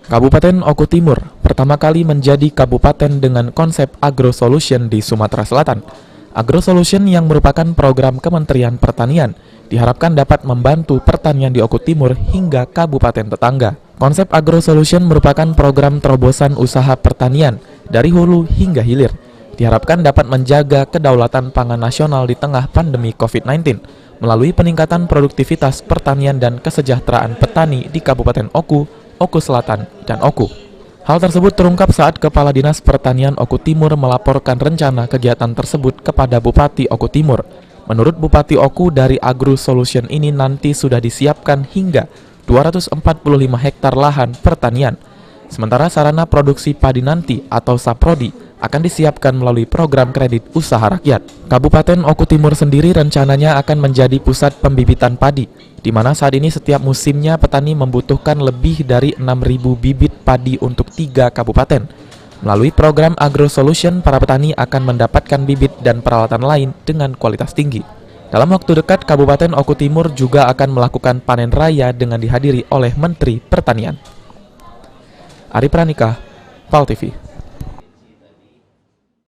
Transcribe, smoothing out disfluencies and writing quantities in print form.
Kabupaten Oku Timur pertama kali menjadi kabupaten dengan konsep Agro Solution di Sumatera Selatan. Agro Solution yang merupakan program Kementerian Pertanian diharapkan dapat membantu pertanian di Oku Timur hingga kabupaten tetangga. Konsep Agro Solution merupakan program terobosan usaha pertanian dari hulu hingga hilir. Diharapkan dapat menjaga kedaulatan pangan nasional di tengah pandemi COVID-19 melalui peningkatan produktivitas pertanian dan kesejahteraan petani di Kabupaten Oku, Oku Selatan, dan Oku. Hal tersebut terungkap saat Kepala Dinas Pertanian Oku Timur melaporkan rencana kegiatan tersebut kepada Bupati Oku Timur. Menurut Bupati Oku, dari Agro Solution ini nanti sudah disiapkan hingga 245 hektar lahan pertanian. Sementara sarana produksi padi nanti atau Saprodi akan disiapkan melalui program kredit usaha rakyat. Kabupaten Oku Timur sendiri rencananya akan menjadi pusat pembibitan padi, di mana saat ini setiap musimnya petani membutuhkan lebih dari 6.000 bibit padi untuk 3 kabupaten. Melalui program Agro Solution, para petani akan mendapatkan bibit dan peralatan lain dengan kualitas tinggi. Dalam waktu dekat, Kabupaten Oku Timur juga akan melakukan panen raya dengan dihadiri oleh Menteri Pertanian. Ari Pranika, PAL TV.